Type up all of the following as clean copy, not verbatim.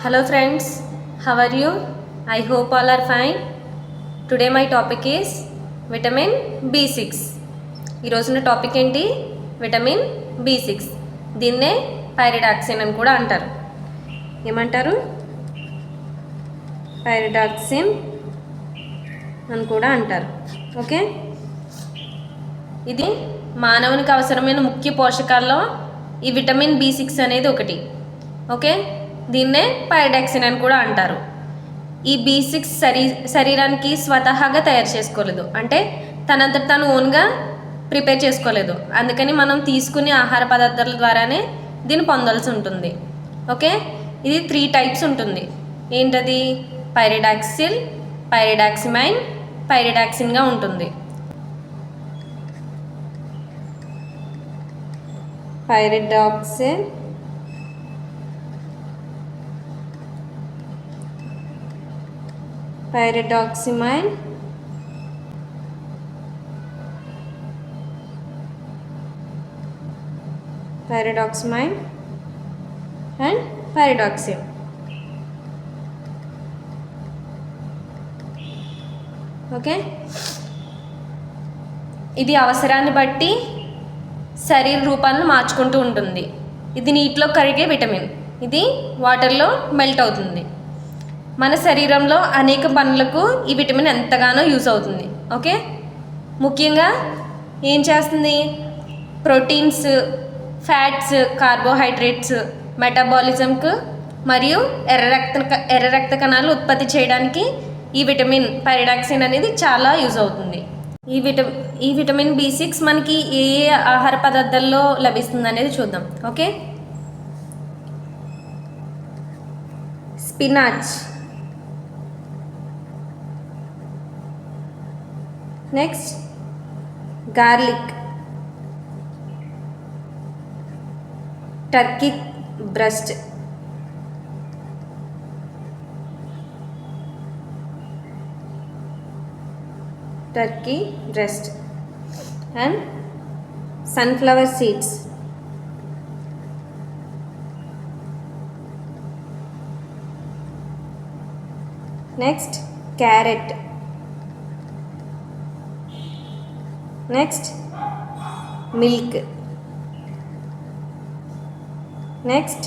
Hello friends, how are you? I hope all are fine. Today my topic is vitamin B6. ఈరోజున topic ఏంటి? Vitamin B6. దీన్నే pyridoxine అని కూడా అంటారు. ఏమంటారు? పైరిడాక్సిన్ అని కూడా అంటారు. ఓకే, ఇది మానవునికి అవసరమైన ముఖ్య పోషకాల్లో ఈ విటమిన్ B6 అనేది ఒకటి. ఓకే, దీన్నే పైరిడాక్సిన్ అని కూడా అంటారు. ఈ B6 శరీరానికి స్వతహాగా తయారు చేసుకోలేదు, అంటే తనంతట తాను ఓన్గా ప్రిపేర్ చేసుకోలేదు. అందుకని మనం తీసుకునే ఆహార పదార్థాల ద్వారానే దీన్ని పొందాల్సి ఉంటుంది. ఓకే, ఇది 3 టైప్స్ ఉంటుంది. ఏంటది? పైరిడాక్సిల్, పైరిడాక్సిమైన్, పైరిడాక్సిన్గా ఉంటుంది. పైరిడాక్సిల్, పైరిడాక్సిమైన్, పైరిడాక్సిమైన్ అండ్ పైరిడాక్సిన్. ఓకే, ఇది అవసరాన్ని బట్టి శరీర రూపాలను మార్చుకుంటూ ఉంటుంది. ఇది నీటిలో కరిగే విటమిన్, ఇది వాటర్లో మెల్ట్ అవుతుంది. మన శరీరంలో అనేక పనులకు ఈ విటమిన్ ఎంతగానో యూస్ అవుతుంది. ఓకే, ముఖ్యంగా ఏం చేస్తుంది? ప్రోటీన్స్, ఫ్యాట్స్, కార్బోహైడ్రేట్స్ మెటబాలిజంకు మరియు ఎర్ర రక్త కణాలు ఉత్పత్తి చేయడానికి ఈ విటమిన్ పైరిడాక్సిన్ అనేది చాలా యూజ్ అవుతుంది. ఈ విటమిన్ B6 మనకి ఏ ఆహార పదార్థాల్లో లభిస్తుంది అనేది చూద్దాం. Okay, spinach, next garlic, Turkey breast, and sunflower seeds, next carrot, next milk, next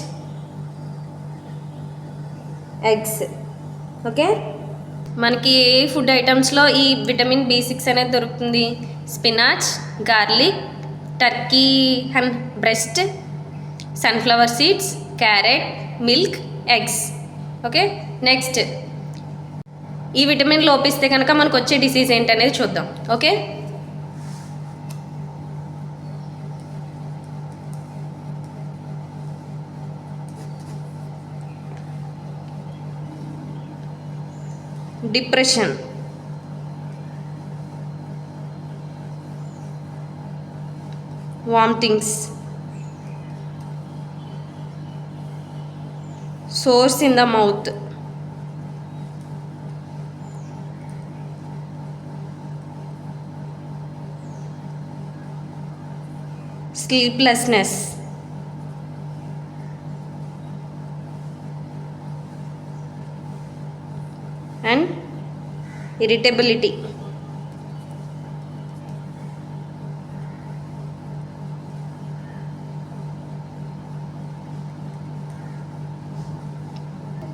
eggs. Okay, మనకి ఏ ఫుడ్ ఐటమ్స్లో ఈ విటమిన్ B6 అనేది దొరుకుతుంది? Spinach, garlic, Turkey breast, sunflower seeds, carrot, milk, eggs. Okay, next ఈ విటమిన్ లోపిస్తే కనుక మనకు వచ్చే disease ఏంటనేది చూద్దాం. Okay, depression, vomitings, source in the mouth, sleeplessness, and irritability.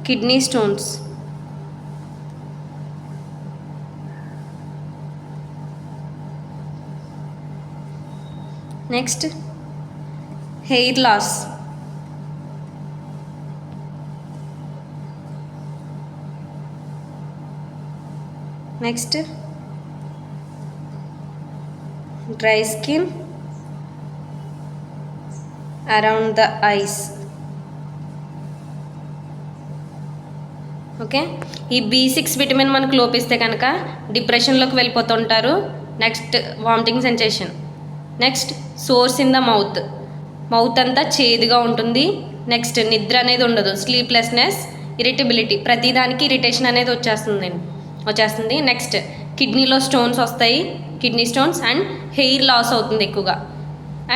Kidney stones, next hair loss, next dry skin around the eyes. Okay, ఈ B6 vitamin మనకు లోపిస్తే కనుక డిప్రెషన్లోకి వెళ్ళిపోతుంటారు. Next vomiting sensation, next sores in the mouth అంతా చేదుగా ఉంటుంది. Next నిద్ర అనేది ఉండదు, స్లీప్లెస్నెస్, ఇరిటబిలిటీ, ప్రతిదానికి ఇరిటేషన్ అనేది వచ్చేస్తుంది. నెక్స్ట్ కిడ్నీలో స్టోన్స్ వస్తాయి, kidney stones, and hair loss అవుతుంది ఎక్కువగా.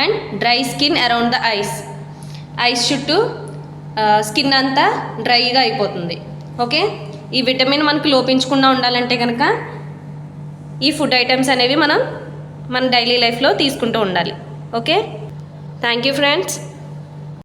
And dry skin around the eyes చుట్టూ స్కిన్ అంతా డ్రైగా అయిపోతుంది. ఓకే, ఈ విటమిన్ మనకు లోపించకుండా ఉండాలంటే కనుక ఈ ఫుడ్ ఐటమ్స్ అనేవి మనం మన డైలీ లైఫ్లో తీసుకుంటూ ఉండాలి. Okay, thank you friends.